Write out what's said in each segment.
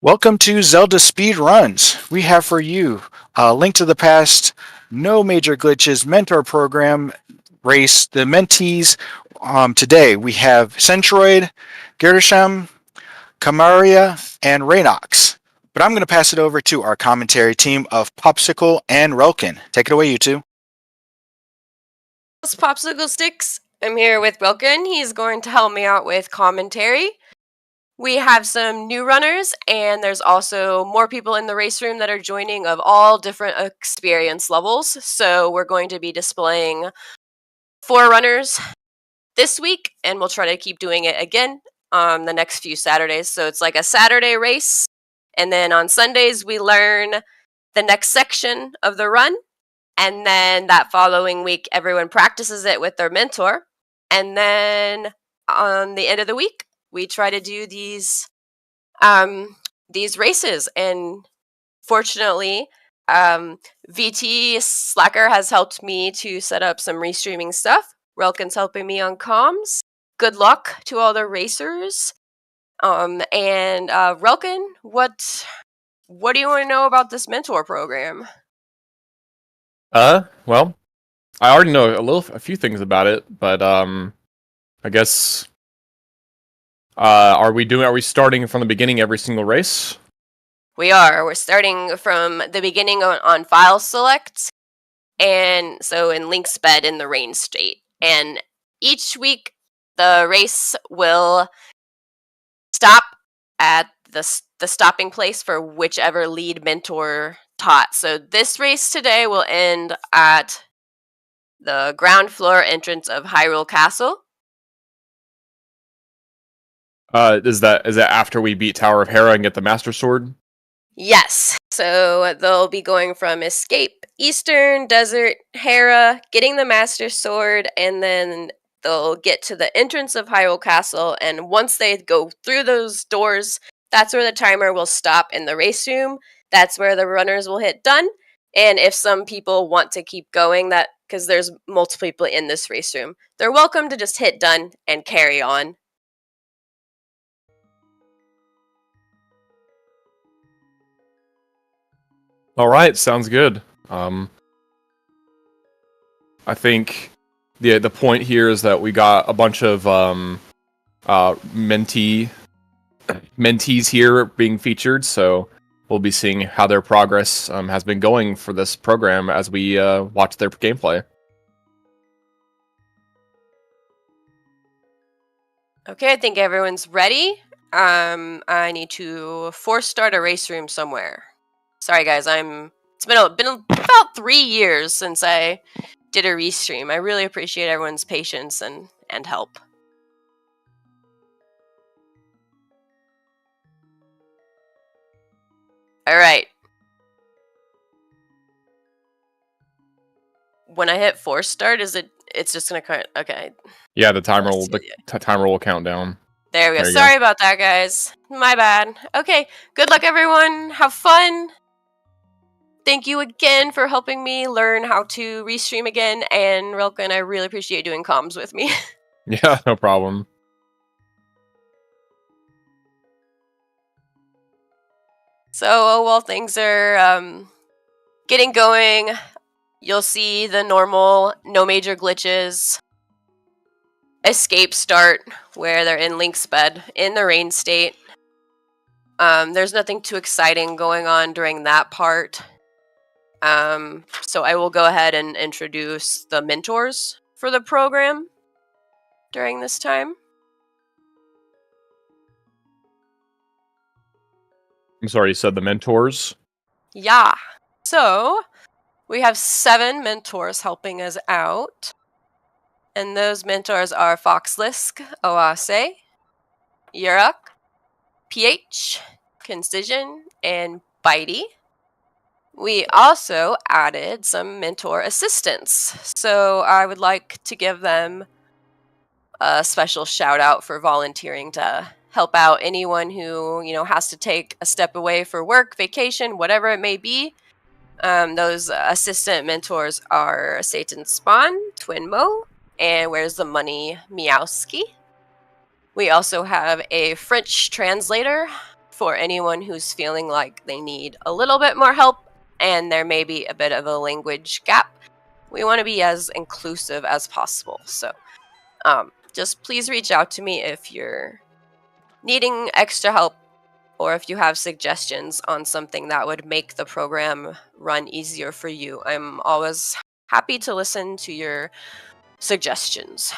Welcome to Zelda Speedruns. We have for you a Link to the Past, no major glitches mentor program race, the mentees. Today we have Centroid, Gersham, Kamaria, and Raynox. But I'm going to pass it over to our commentary team of Popsicle and Relkin. Take it away, you two. It's Popsicle Sticks. I'm here with Wilkin. He's going to help me out with commentary. We have some new runners, and there's also more people in the race room that are joining of all different experience levels. So we're going to be displaying 4 runners this week, and we'll try to keep doing it again on the next few Saturdays. So it's like a Saturday race, and then on Sundays we learn the next section of the run. And then that following week, everyone practices it with their mentor. And then on the end of the week, we try to do these races. And fortunately, VT Slacker has helped me to set up some restreaming stuff. Relkin's helping me on comms. Good luck to all the racers. Relkin, what do you want to know about this mentor program? Well, I already know a few things about it, but I guess are we starting from the beginning every single race? We are. We're starting from the beginning on file select, and so in Link's bed in the rain state. And each week, the race will stop at the stopping place for whichever lead mentor taught. So this race today will end at the ground floor entrance of Hyrule Castle. Is that after we beat Tower of Hera and get the Master Sword? Yes. So they'll be going from Escape, Eastern, Desert, Hera, getting the Master Sword, and then they'll get to the entrance of Hyrule Castle, and once they go through those doors, that's where the timer will stop in the race room. That's where the runners will hit done. And if some people want to keep going, that because there's multiple people in this race room, they're welcome to just hit done and carry on. All right, sounds good. I think the point here is that we got a bunch of mentees here being featured, so we'll be seeing how their progress has been going for this program as we watch their gameplay. Okay, I think everyone's ready. I need to force start a race room somewhere. Sorry, guys. It's been about 3 years since I did a restream. I really appreciate everyone's patience and help. All right. When I hit force start, it's just gonna count? Okay. Yeah, the timer will count down. There we go. Sorry about that, guys. My bad. Okay. Good luck, everyone. Have fun. Thank you again for helping me learn how to restream again, and Relkin, I really appreciate doing comms with me. Yeah, no problem. So, while things are getting going, you'll see the normal, no major glitches, escape start, where they're in Link's bed, in the rain state. There's nothing too exciting going on during that part. So I will go ahead and introduce the mentors for the program during this time. I'm sorry, you said the mentors? Yeah. So we have 7 mentors helping us out. And those mentors are Foxlisk, Oase, Yurak, PH, Concision, and Bitey. We also added some mentor assistants, so I would like to give them a special shout out for volunteering to help out anyone who, has to take a step away for work, vacation, whatever it may be. Those assistant mentors are Satan Spawn, Twin Mo, and Where's the Money, Meowski. We also have a French translator for anyone who's feeling like they need a little bit more help and there may be a bit of a language gap. We want to be as inclusive as possible. So just please reach out to me if you're needing extra help or if you have suggestions on something that would make the program run easier for you. I'm always happy to listen to your suggestions.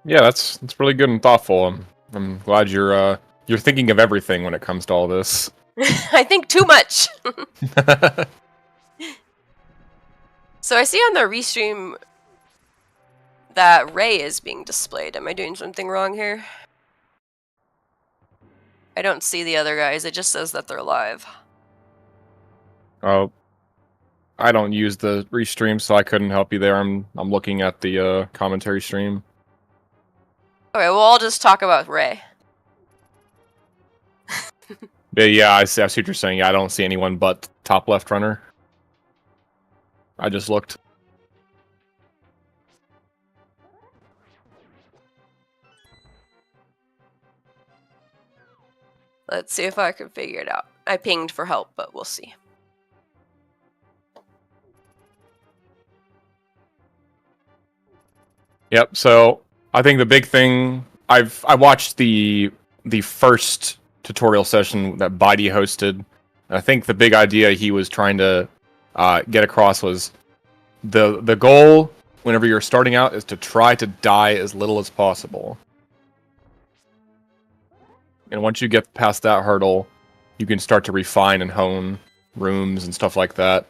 Yeah, that's really good and thoughtful. I'm glad you're thinking of everything when it comes to all this. I think too much. So I see on the restream that Ray is being displayed. Am I doing something wrong here? I don't see the other guys. It just says that they're live. Oh, I don't use the restream, so I couldn't help you there. I'm looking at the commentary stream. Okay, well, I'll just talk about Ray. Yeah, I see what you're saying. Yeah, I don't see anyone but top left runner. I just looked. Let's see if I can figure it out. I pinged for help, but we'll see. Yep. So I think the big thing I watched the first tutorial session that Bidey hosted. I think the big idea he was trying to get across was the goal whenever you're starting out is to try to die as little as possible. And once you get past that hurdle, you can start to refine and hone rooms and stuff like that.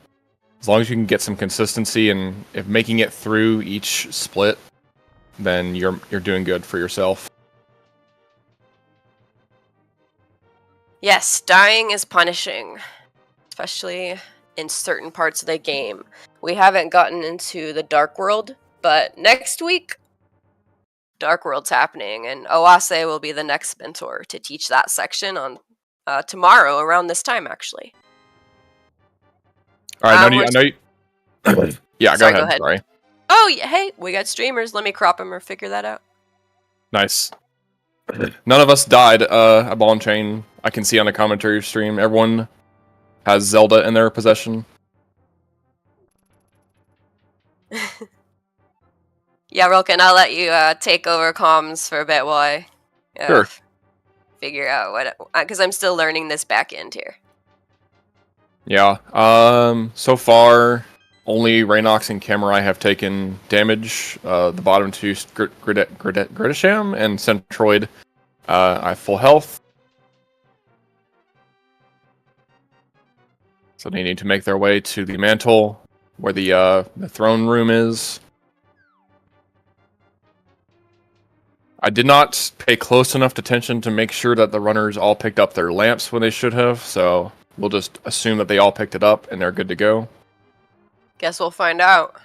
As long as you can get some consistency and if making it through each split, then you're doing good for yourself. Yes, dying is punishing, especially in certain parts of the game. We haven't gotten into the Dark World, but next week, Dark World's happening, and Oase will be the next mentor to teach that section on tomorrow around this time, actually. All right, I know you. Yeah, Sorry, go ahead. Sorry. Oh, yeah, hey, we got streamers. Let me crop them or figure that out. Nice. None of us died at Ball and Chain. I can see on the commentary stream, everyone has Zelda in their possession. Yeah, Rilken, I'll let you take over comms for a bit while I Sure. figure out what... Because I'm still learning this back end here. Yeah. So far, only Raynox and Camerai have taken damage. The bottom two, Gridisham and Centroid, I have full health. So they need to make their way to the mantle, where the throne room is. I did not pay close enough attention to make sure that the runners all picked up their lamps when they should have, so we'll just assume that they all picked it up and they're good to go. Guess we'll find out.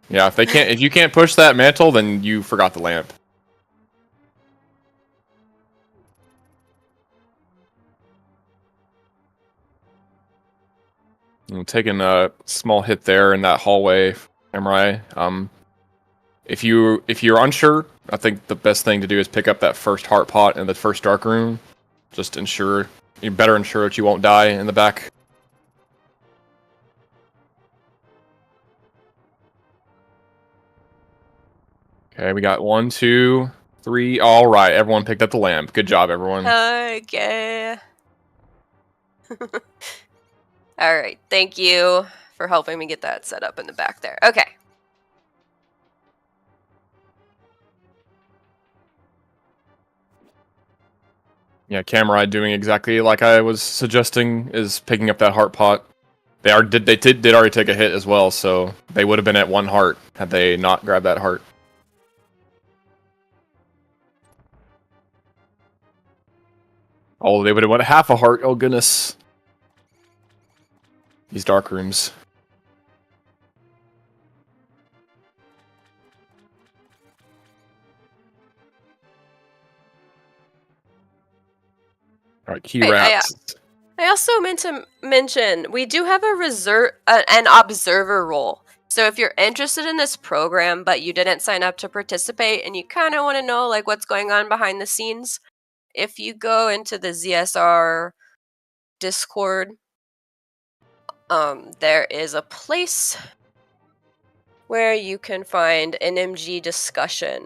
Yeah, if you can't push that mantle, then you forgot the lamp. I'm taking a small hit there in that hallway, Emrai. If you're unsure, I think the best thing to do is pick up that first heart pot in the first dark room. Just you better ensure that you won't die in the back. Okay, we got 1, 2, 3. All right, everyone picked up the lamp. Good job, everyone. Okay. Alright, thank you for helping me get that set up in the back there. Okay. Yeah, Camerai doing exactly like I was suggesting is picking up that heart pot. They did already take a hit as well, so they would have been at 1 heart had they not grabbed that heart. Oh, they would have went half a heart. Oh goodness. These dark rooms. All right, key rats. I also meant to mention we do have an observer role. So if you're interested in this program but you didn't sign up to participate and you kind of want to know like what's going on behind the scenes, if you go into the ZSR Discord, there is a place where you can find an MG discussion.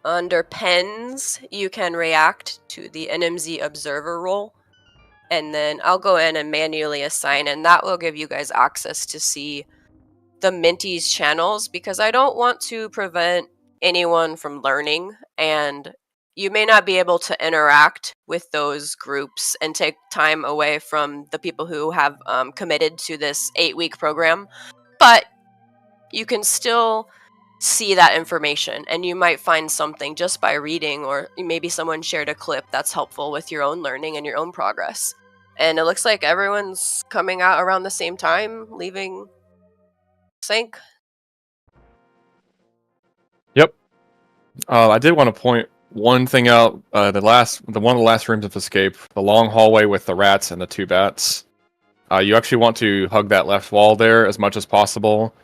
Under pens, you can react to the NMZ observer role, and then I'll go in and manually assign, and that will give you guys access to see the Mentee's channels, because I don't want to prevent anyone from learning, and you may not be able to interact with those groups and take time away from the people who have committed to this 8-week program, but you can still see that information, and you might find something just by reading, or maybe someone shared a clip that's helpful with your own learning and your own progress. And it looks like everyone's coming out around the same time, leaving sync. Yep. I did want to point one thing out. One of the last rooms of escape, the long hallway with the rats and the 2 bats. You actually want to hug that left wall there as much as possible.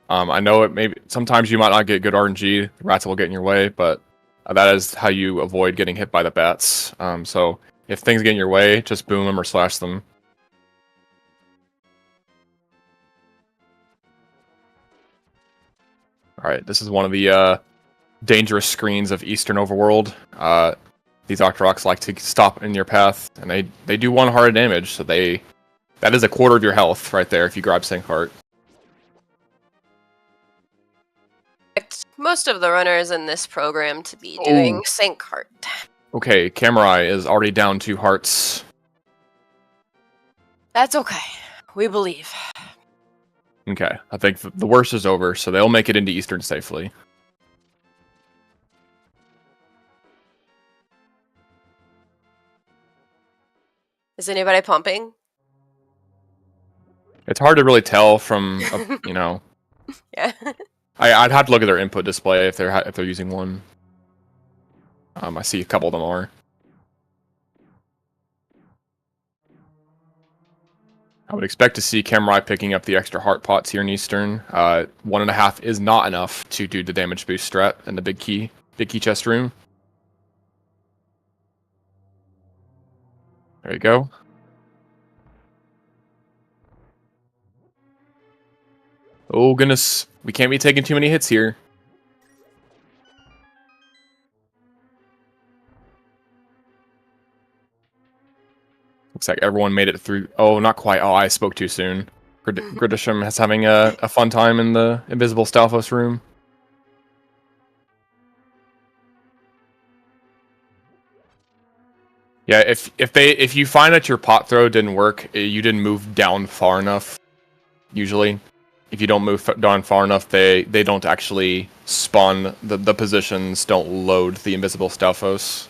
I know sometimes you might not get good RNG. The rats will get in your way, but that is how you avoid getting hit by the bats. So if things get in your way, just boom them or slash them. All right, this is one of the dangerous screens of Eastern Overworld. These Octoroks like to stop in your path, and they do 1 heart of damage, so that is a quarter of your health right there if you grab Sync Heart. Most of the runners in this program to be doing Sync Heart. Okay, Camerai is already down 2 hearts. That's okay. We believe. Okay, I think the worst is over, so they'll make it into Eastern safely. Is anybody pumping? It's hard to really tell from, Yeah. I'd have to look at their input display if they're using one. I see a couple of them are. I would expect to see Camerai picking up the extra heart pots here in Eastern. 1.5 is not enough to do the damage boost strat in the big key chest room. There you go. Oh goodness, we can't be taking too many hits here. Looks like everyone made it through. Oh, not quite. Oh, I spoke too soon. Gridisham is having a fun time in the Invisible Stalfos room. Yeah, if you find that your pot throw didn't work, you didn't move down far enough. Usually, if you don't move down far enough, they don't actually spawn. The positions don't load the Invisible Stalfos.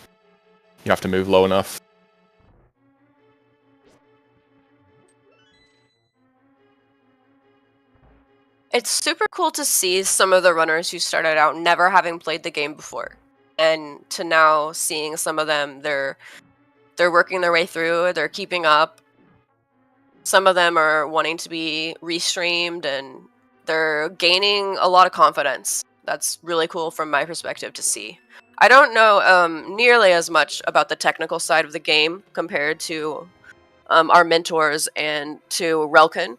You have to move low enough. It's super cool to see some of the runners who started out never having played the game before, and to now seeing some of them, they're working their way through, they're keeping up. Some of them are wanting to be restreamed, and they're gaining a lot of confidence. That's really cool from my perspective to see. I don't know nearly as much about the technical side of the game compared to our mentors and to Relkin.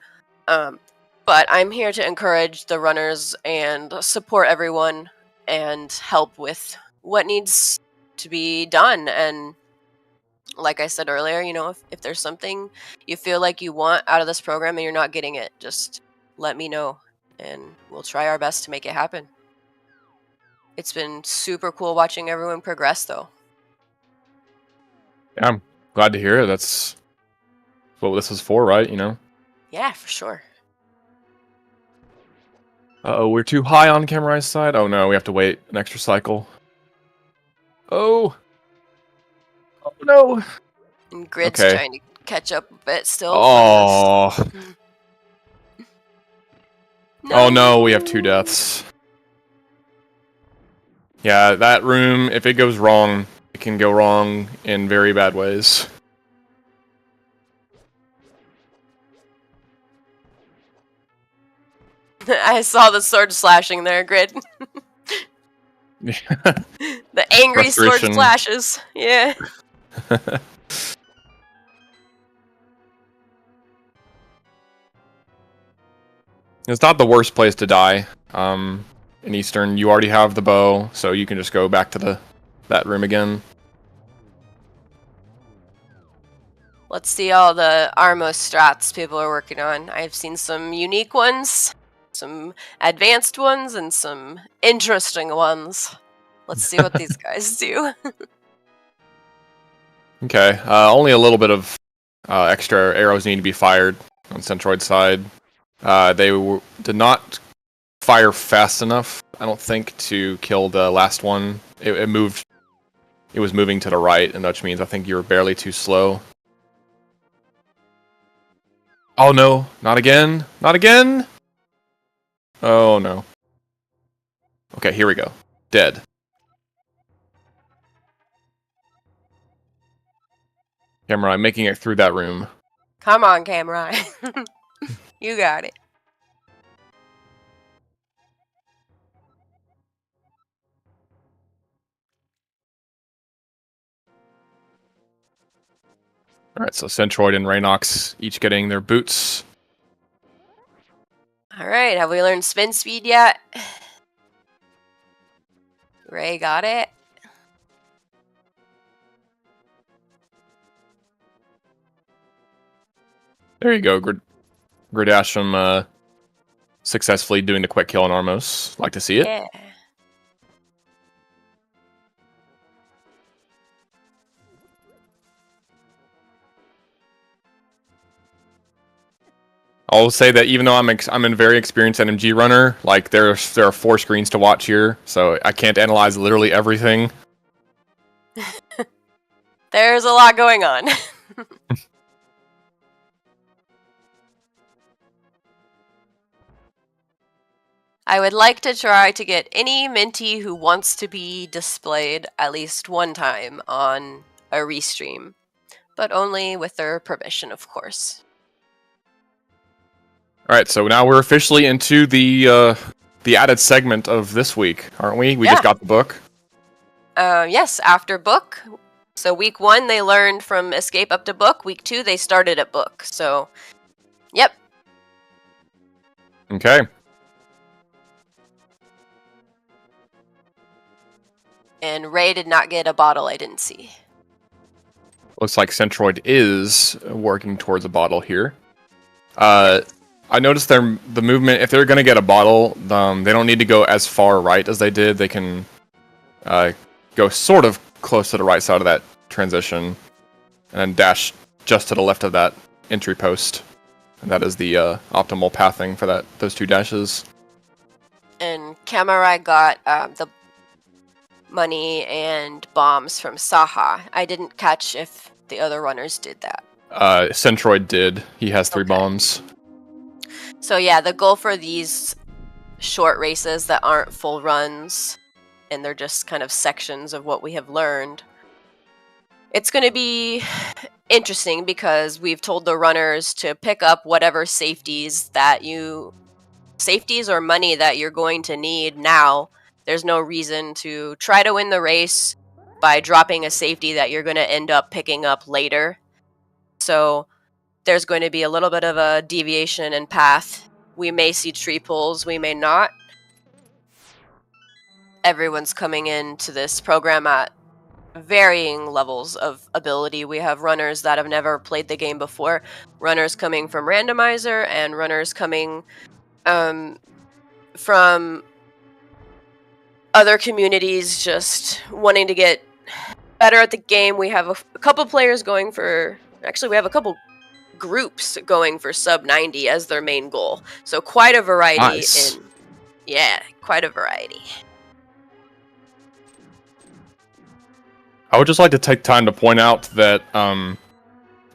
But I'm here to encourage the runners and support everyone and help with what needs to be done. And like I said earlier, if there's something you feel like you want out of this program and you're not getting it, just let me know and we'll try our best to make it happen. It's been super cool watching everyone progress, though. Yeah, I'm glad to hear it. That's what this is for, right? Yeah, for sure. Uh-oh, we're too high on Camrai's side. Oh no, we have to wait an extra cycle. Oh no. And Grid's Okay. trying to catch up a bit still. Oh. No. Oh no, we have 2 deaths. Yeah, that room, if it goes wrong, it can go wrong in very bad ways. I saw the sword slashing there, Grid. The angry sword Frustration. flashes. Yeah. It's not the worst place to die. In Eastern, you already have the bow, so you can just go back to that room again. Let's see all the Armos strats people are working on. I've seen some unique ones, some advanced ones, and some interesting ones. Let's see what these guys do. Okay, only a little bit of extra arrows need to be fired on Centroid's side. They did not fire fast enough, I don't think, to kill the last one. It moved. It was moving to the right, and which means I think you were barely too slow. Oh no, not again! Not again! Oh no. Okay, here we go. Dead. Camera, I'm making it through that room. Come on, Camera. You got it. Alright, so Centroid and Raynox each getting their boots. Alright, have we learned spin speed yet? Ray got it. There you go, Gridasham successfully doing the quick kill on Armos. Like to see it. Yeah. I'll say that even though I'm a very experienced NMG runner, like there are 4 screens to watch here, so I can't analyze literally everything. There's a lot going on. I would like to try to get any Mentee who wants to be displayed at least one time on a restream, but only with their permission, of course. Alright, so now we're officially into the added segment of this week, aren't we? We just got the book. Yes, after book. So week 1 they learned from escape up to book. Week 2 they started at book. So, yep. Okay. And Ray did not get a bottle, I didn't see. Looks like Centroid is working towards a bottle here. I noticed the movement, if they're going to get a bottle, they don't need to go as far right as they did. They can go sort of close to the right side of that transition, and then dash just to the left of that entry post. And that is the optimal pathing for those 2 dashes. And Kamarai got the money and bombs from Saha. I didn't catch if the other runners did that. Centroid did. He has 3 bombs. So yeah, the goal for these short races that aren't full runs, and they're just kind of sections of what we have learned, it's going to be interesting because we've told the runners to pick up whatever safeties or money that you're going to need now. There's no reason to try to win the race by dropping a safety that you're going to end up picking up later. So there's going to be a little bit of a deviation in path. We may see tree pulls, we may not. Everyone's coming into this program at varying levels of ability. We have runners that have never played the game before, runners coming from randomizer, and runners coming from other communities just wanting to get better at the game. We have a couple players going for... Actually, we have a couple groups going for sub 90 as their main goal. So quite a variety. Nice. Quite a variety. I would just like to take time to point out that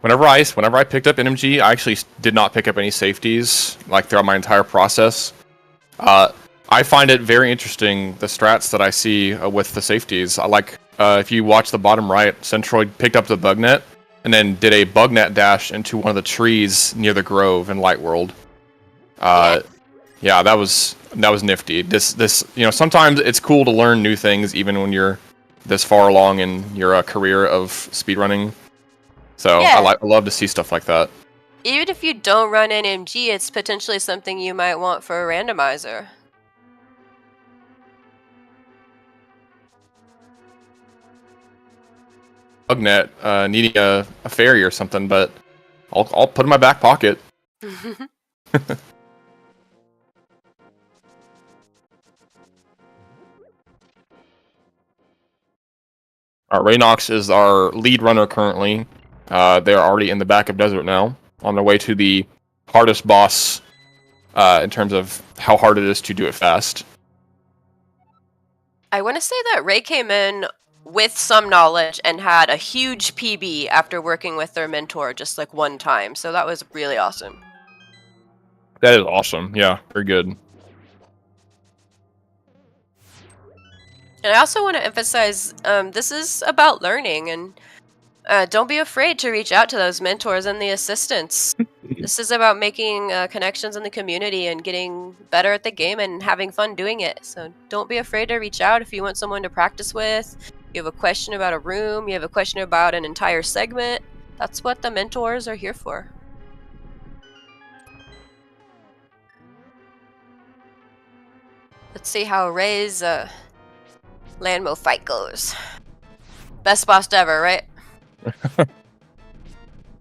whenever I picked up NMG, I actually did not pick up any safeties like throughout my entire process. I find it very interesting, the strats that I see with the safeties. I like, if you watch the bottom right, Centroid picked up the bug net and then did a bug net dash into one of the trees near the grove in Light World. Yeah, that was That was nifty. This sometimes it's cool to learn new things even when you're this far along in your career of speedrunning. So Yeah. I love to see stuff like that. Even if you don't run NMG, it's potentially something you might want for a randomizer. Bugnet needing a fairy or something, but I'll put it in my back pocket. Raynox is our lead runner currently. They're already in the back of Desert now, on their way to the hardest boss in terms of how hard it is to do it fast. I want to say that Ray came in with some knowledge and had a huge PB after working with their mentor just like one time, so that was really awesome. That is awesome. Yeah, very good. And I also want to emphasize this is about learning, and don't be afraid to reach out to those mentors and the assistants. This is about making connections in the community and getting better at the game and having fun doing it. So don't be afraid to reach out if you want someone to practice with. You have a question about a room, you have a question about an entire segment. That's what the mentors are here for. Let's see how Ray's Landmo fight goes. Best boss ever, right?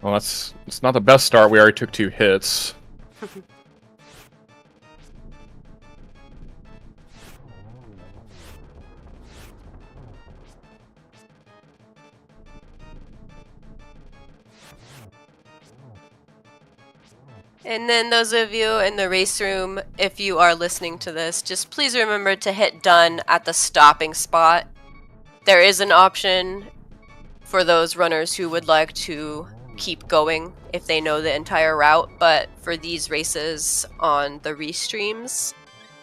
Well, it's not the best start. We already took 2 hits. And then those of you in the race room, if you are listening to this, just please remember to hit done at the stopping spot. There is an option for those runners who would like to keep going if they know the entire route, but for these races on the restreams,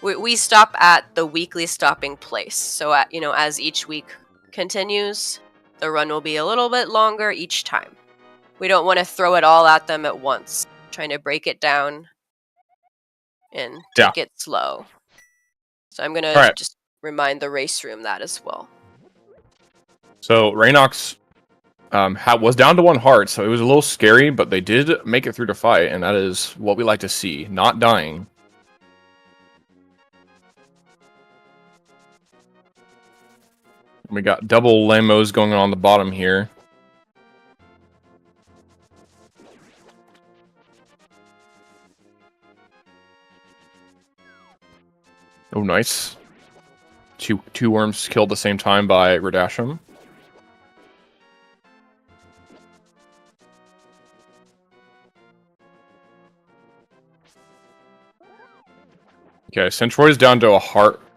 we stop at the weekly stopping place. So as each week continues, the run will be a little bit longer each time. We don't want to throw it all at them at once. Trying to break it down and take it slow. So I'm gonna just remind the race room that as well. So Raynox was down to 1 heart, so it was a little scary, but they did make it through the fight, and that is what we like to see, not dying. We got double Lamos going on the bottom here. Oh, nice. Two worms killed at the same time by Radasham. Okay, Centroid's down to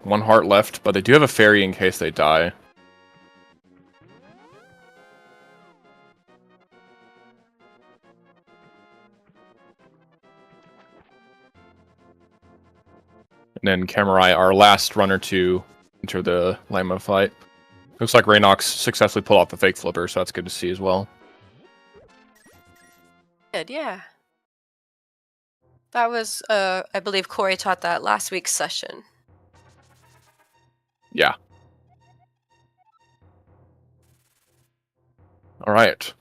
1 heart left, but they do have a fairy in case they die. And then Camerai, our last runner to enter the Lamo fight. Looks like Raynox successfully pulled off the fake flipper, so that's good to see as well. Good, yeah. That was, I believe Corey taught that last week's session. Yeah. Alright.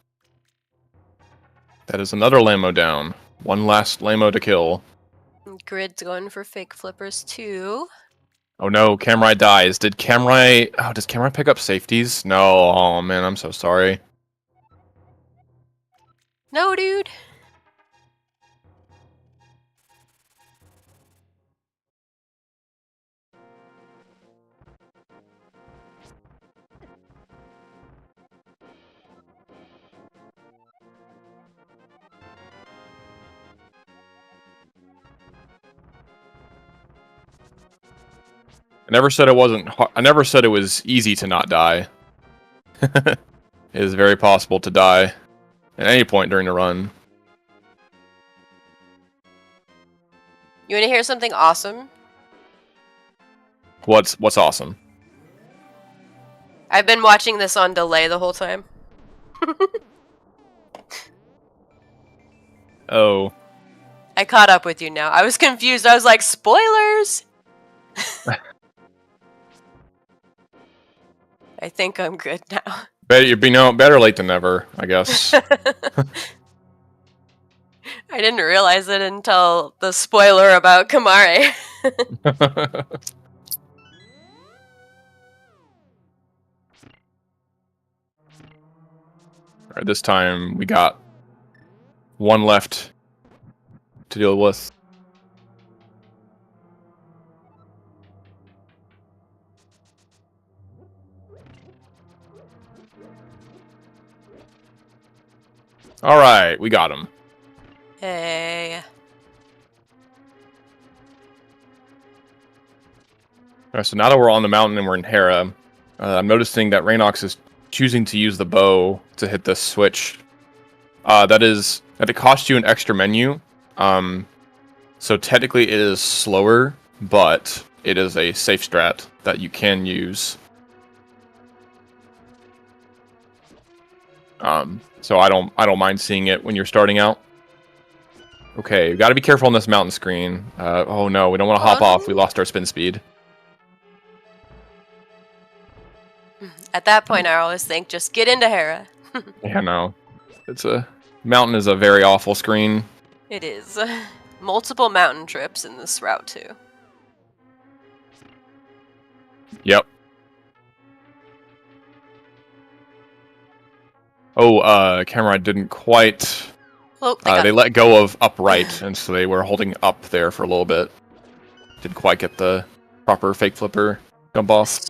That is another Lamo down. 1 last Lamo to kill. Grid's going for fake flippers too. Oh no, Camerai dies. Does Camerai pick up safeties? No, oh man, I'm so sorry. No, dude. I never said it was easy to not die. It is very possible to die at any point during the run. You want to hear something awesome? What's awesome? I've been watching this on delay the whole time. Oh. I caught up with you now. I was confused. I was like, spoilers! I think I'm good now. Better late than never, I guess. I didn't realize it until the spoiler about Kamare. Alright, this time we got one left to deal with. Alright, we got him. Hey. Alright, so now that we're on the mountain and we're in Hera, I'm noticing that Raynox is choosing to use the bow to hit this switch. That it costs you an extra menu. So technically it is slower, but it is a safe strat that you can use. So I don't mind seeing it when you're starting out. Okay, we got to be careful on this mountain screen. Oh no, we don't want to hop off. We lost our spin speed. At that point, I always think, just get into Hera. Yeah, no. Mountain is a very awful screen. It is. Multiple mountain trips in this route, too. Yep. Oh, camera didn't quite... Oh, they let go of upright, and so they were holding up there for a little bit. Didn't quite get the proper fake flipper jump off.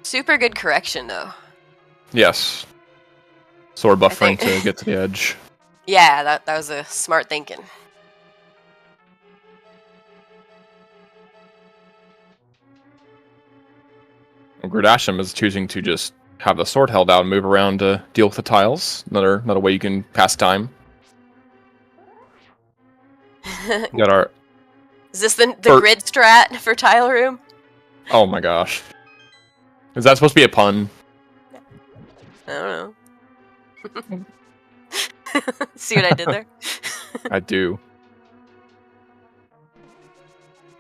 Super good correction, though. Yes. Sword buffering to get to the edge. Yeah, that was a smart thinking. Gradasham is choosing to just have the sword held out and move around to deal with the tiles. Another way you can pass time. Got our... Is this the grid strat for tile room? Oh my gosh. Is that supposed to be a pun? I don't know. See what I did there? I do.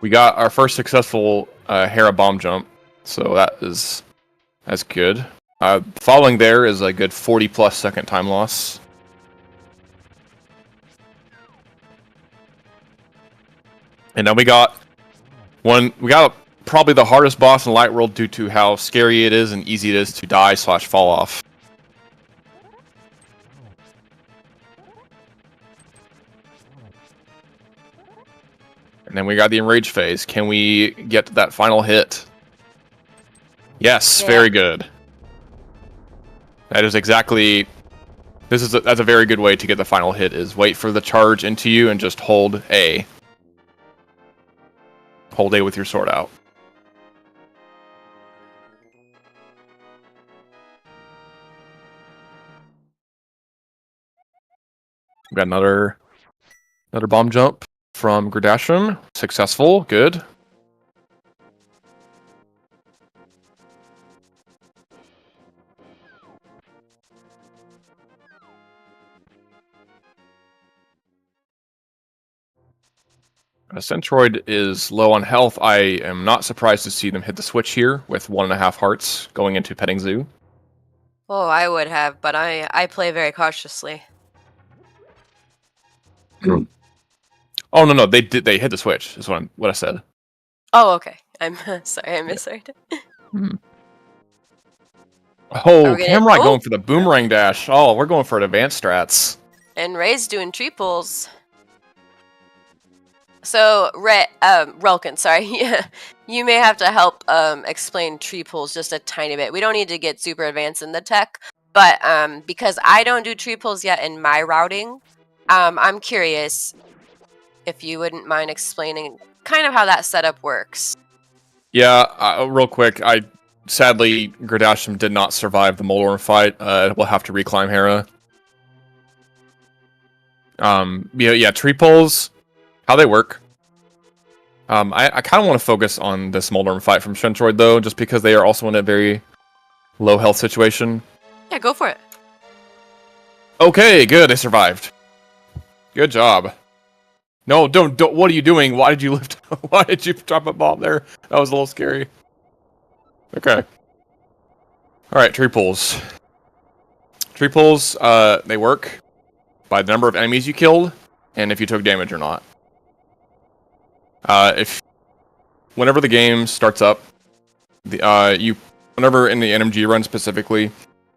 We got our first successful Hera bomb jump, so that's good. Following there is a good 40+ second time loss. And then we got probably the hardest boss in Light World due to how scary it is and easy it is to die/fall off. And then we got the Enrage phase. Can we get to that final hit? Yes, yeah. Very good. That is exactly... That's a very good way to get the final hit, is wait for the charge into you and just hold A. Hold A with your sword out. We got another bomb jump from Gradasham. Successful. Good. Centroid is low on health. I am not surprised to see them hit the switch here with 1.5 hearts going into Petting Zoo. Oh, I would have, but I play very cautiously. Oh no, they hit the switch. Is what I said. Oh, okay. I'm sorry, I misheard. Oh, Camrite going for the boomerang dash. Oh, we're going for advanced strats. And Ray's doing tree pulls. So, Relkin, sorry, you may have to help explain tree pulls just a tiny bit. We don't need to get super advanced in the tech, but because I don't do tree pulls yet in my routing, I'm curious if you wouldn't mind explaining kind of how that setup works. Yeah, real quick, sadly, Gradasham did not survive the Moldorm fight. We'll have to reclimb Hera. Yeah, tree pulls, how they work. I kind of want to focus on this Moldorm fight from Centroid, though, just because they are also in a very low health situation. Yeah, go for it. Okay, good, they survived. Good job. No, don't. What are you doing? Why did you lift? Why did you drop a bomb there? That was a little scary. Okay. All right, tree pulls. Tree pulls, they work by the number of enemies you killed, and if you took damage or not. Whenever the game starts up, whenever in the NMG run specifically,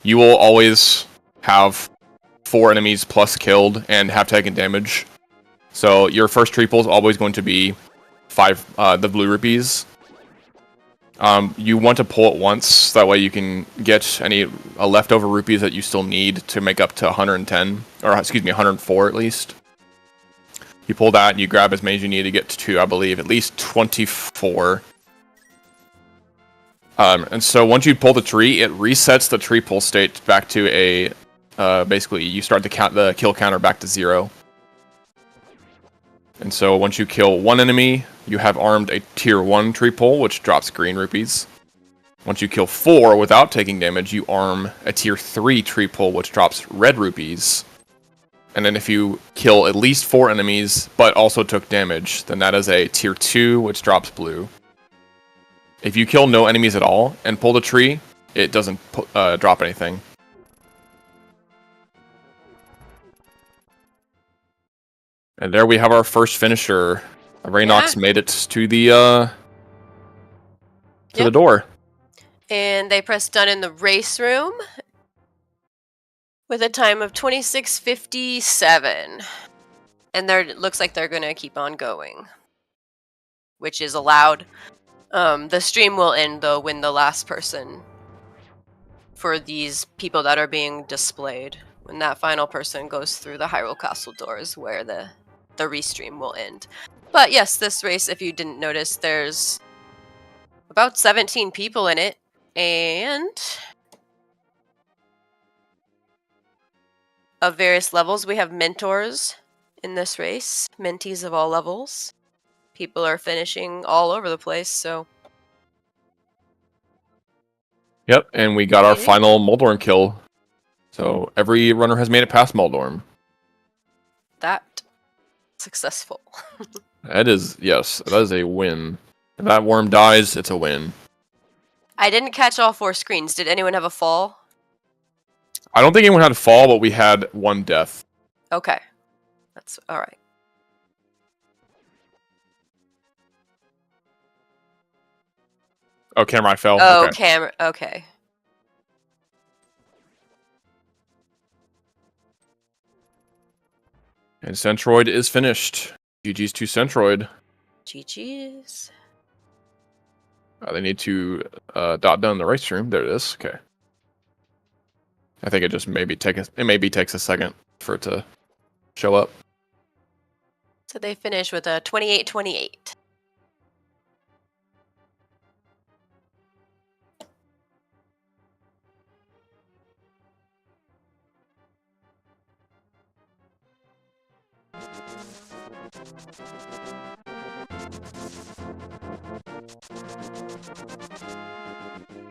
you will always have 4 enemies plus killed and have taken damage. So your first tree pull is always going to be 5, the blue rupees. You want to pull it once, that way you can get any leftover rupees that you still need to make up to 110, or excuse me, 104 at least. You pull that, and you grab as many as you need to get to, I believe, at least 24. And so once you pull the tree, it resets the tree pull state back to a, basically, you start the kill counter back to 0. And so once you kill 1 enemy, you have armed a tier 1 tree pull, which drops green rupees. Once you kill 4 without taking damage, you arm a tier 3 tree pull, which drops red rupees. And then if you kill at least 4 enemies, but also took damage, then that is a tier 2, which drops blue. If you kill no enemies at all and pull the tree, it doesn't drop anything. And there we have our first finisher. Raynox made it to the the door. And they pressed done in the race room with a time of 26:57. And it looks like they're going to keep on going, which is allowed. The stream will end, though, when the last person for these people that are being displayed, when that final person goes through the Hyrule Castle doors, where the restream will end. But yes, this race, if you didn't notice, there's about 17 people in it, and of various levels. We have mentors in this race, mentees of all levels. People are finishing all over the place, so... Yep, and we got our final Moldorm kill. So every runner has made it past Moldorm. That successful. That is, yes, that is a win. If that worm dies, it's a win. I didn't catch all 4 screens. Did anyone have a fall? I don't think anyone had a fall, but we had 1 death. Okay. That's alright. Oh, Camera fell. Oh, okay. camera. Okay. And Centroid is finished. GG's to Centroid. GG's. They need to dot down the race stream. There it is. Okay. I think it just maybe takes a second for it to show up. So they finish with a 28-28.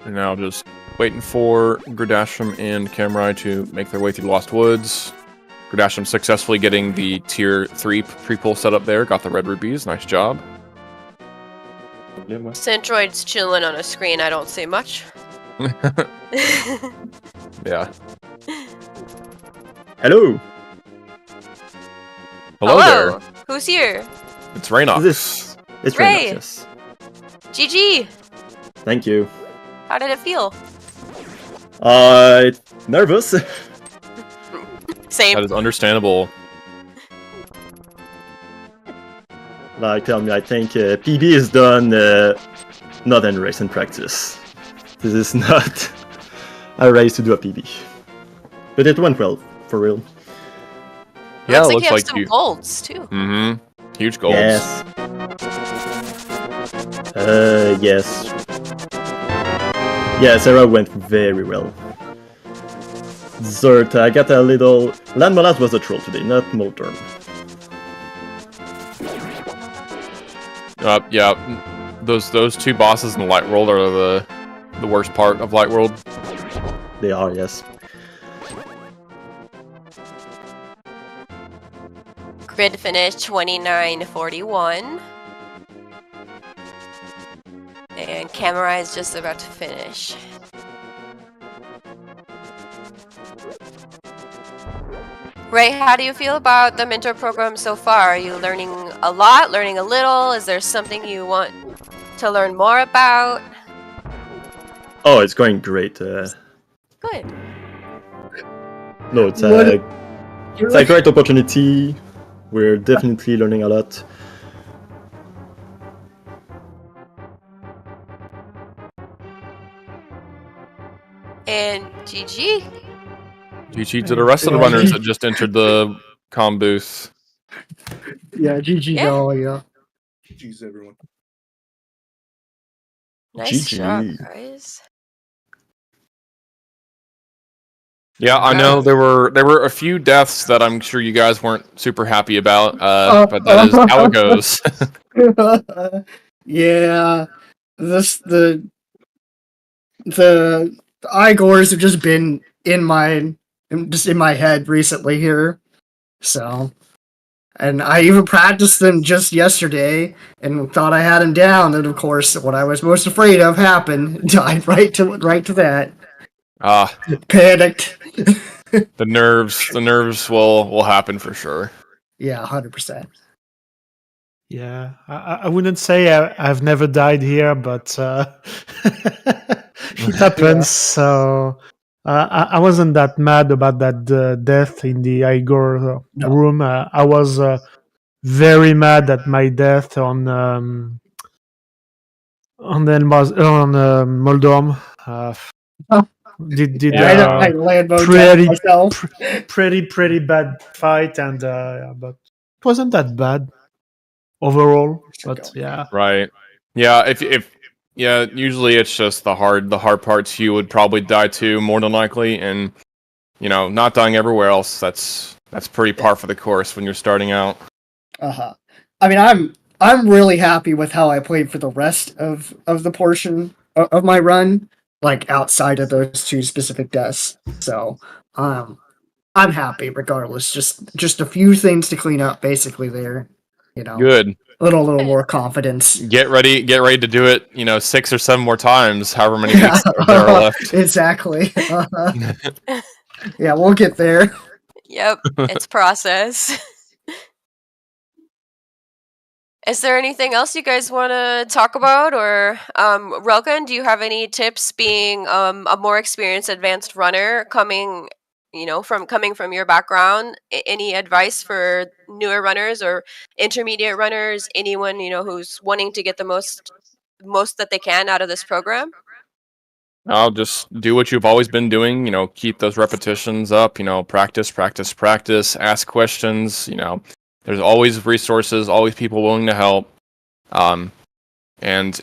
And now just waiting for Gradasham and Camrai to make their way through Lost Woods. Gradasham successfully getting the tier 3 pre-pull set up there. Got the red rubies. Nice job. Centroid's chilling on a screen. I don't say much. Yeah. Hello. Hello there. Who's here? It's Raynox. It's Ray. Raynox, yes. GG. Thank you. How did it feel? Nervous. Same. That is understandable. Like, tell me, I think PB is done not in race in practice. This is not a race to do a PB. But it went well, for real. Yeah, looks it like you have looks like some you. golds too. Mm-hmm. Huge goals. Yes. Yes. Yeah, Sarah went very well. Zert, I got a little... Landmalat was a troll today, not Moldorm. Yeah. Those 2 bosses in the Light World are the worst part of Light World. They are, yes. Grid finish 29:41. And Camera is just about to finish. Ray, how do you feel about the mentor program so far? Are you learning a lot, learning a little? Is there something you want to learn more about? Oh, it's going great. Good. No, it's What- a great opportunity. We're definitely learning a lot. And GG. GG to the rest of the Yeah, runners G- that just entered the comm booth. Yeah, GG Yeah. all, yeah. GG's everyone. Nice GG. job, guys. Yeah, I know there were a few deaths that I'm sure you guys weren't super happy about, but that is how it goes. Yeah, the Igors have just been in my head recently here, so. And I even practiced them just yesterday and thought I had them down, and of course, what I was most afraid of happened. Died right to that. Panicked. The nerves will happen for sure. Yeah, 100%. Yeah, I wouldn't say I've never died here, but it happens. So I wasn't that mad about that death in the Igor No. room. I was very mad at my death on Moldorm. Did I land mode pretty- myself. pretty bad fight, and but it wasn't that bad overall. But yeah. Right. Yeah, if yeah, usually it's just the hard parts you would probably die to more than likely, and not dying everywhere else, that's pretty par for the course when you're starting out. I mean, I'm really happy with how I played for the rest of the portion of my run, like outside of those two specific deaths. So, I'm happy regardless. Just a few things to clean up, basically. There, Good. a little more confidence. Get ready to do it, 6 or 7 more times, however many weeks there are left. Exactly. Yeah, we'll get there. Yep, it's process. Is there anything else you guys want to talk about, or Relkan, do you have any tips being a more experienced advanced runner coming from your background? Any advice for newer runners or intermediate runners, anyone who's wanting to get the most that they can out of this program? I'll just do what you've always been doing, keep those repetitions up, practice, ask questions, there's always resources, always people willing to help. And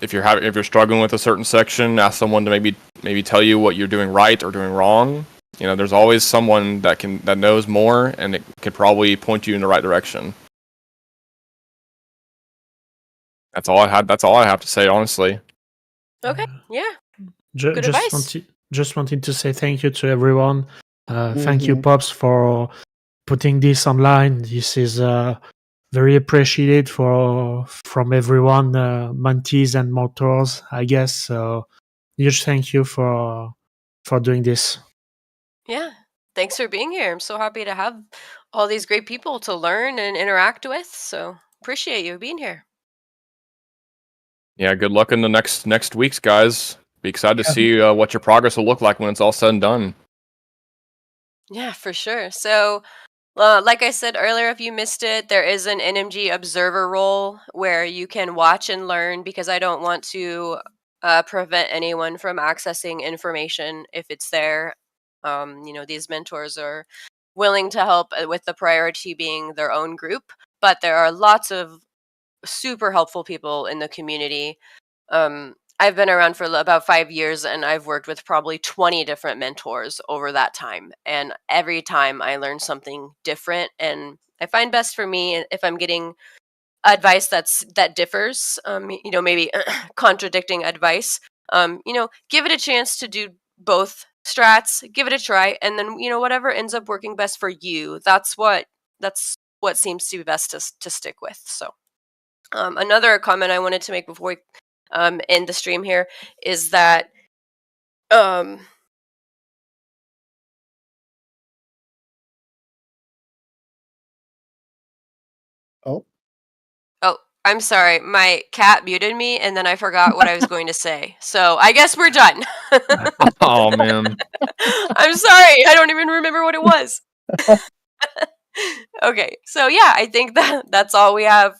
if you're struggling with a certain section, ask someone to maybe tell you what you're doing right or doing wrong. There's always someone that knows more, and it could probably point you in the right direction. That's all I have to say, honestly. Okay, yeah. Good advice. Just wanted to say thank you to everyone. Thank you, Pops, for putting this online. This is very appreciated from everyone, mentees and mentors, I guess. So huge thank you for doing this. Yeah. Thanks for being here. I'm so happy to have all these great people to learn and interact with. So appreciate you being here. Yeah, good luck in the next weeks, guys. Be excited to see what your progress will look like when it's all said and done. Yeah, for sure. So, like I said earlier, if you missed it, there is an NMG observer role where you can watch and learn, because I don't want to prevent anyone from accessing information if it's there. These mentors are willing to help, with the priority being their own group, but there are lots of super helpful people in the community. I've been around for about 5 years, and I've worked with probably 20 different mentors over that time. And every time I learn something different, and I find best for me if I'm getting advice that differs, maybe contradicting advice. Give it a chance to do both strats, give it a try, and then whatever ends up working best for you. That's what what seems to be best to stick with. So another comment I wanted to make before we end the stream here is that Oh, oh, I'm sorry. My cat muted me, and then I forgot what I was going to say. So I guess we're done. Oh man. I'm sorry. I don't even remember what it was. Okay, so yeah, I think that's all we have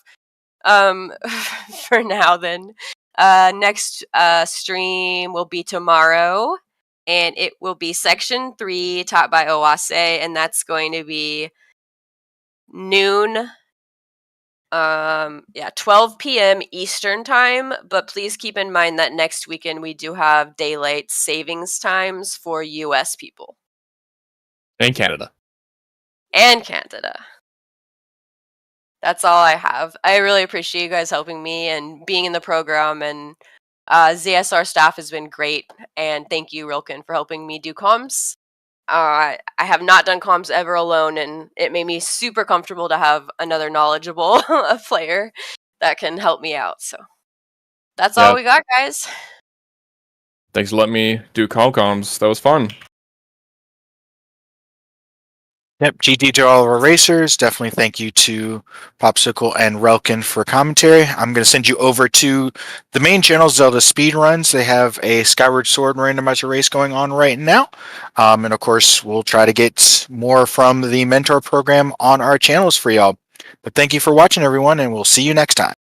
for now. Then next stream will be tomorrow, and it will be section 3 taught by Owase, and that's going to be noon. 12 p.m. Eastern time, but please keep in mind that next weekend we do have daylight savings times for US people And Canada. and Canada. That's all I have. I really appreciate you guys helping me and being in the program, and ZSR staff has been great, and thank you, Rilken, for helping me do comms. I have not done comms ever alone, and it made me super comfortable to have another knowledgeable player that can help me out. So that's all Yeah. we got, guys. Thanks for letting me do comms. That was fun. Yep, GD to all of our racers. Definitely thank you to Popsicle and Relkin for commentary. I'm going to send you over to the main channel, ZeldaSpeedRuns. They have a Skyward Sword randomizer race going on right now. And of course, we'll try to get more from the mentor program on our channels for y'all. But thank you for watching, everyone, and we'll see you next time.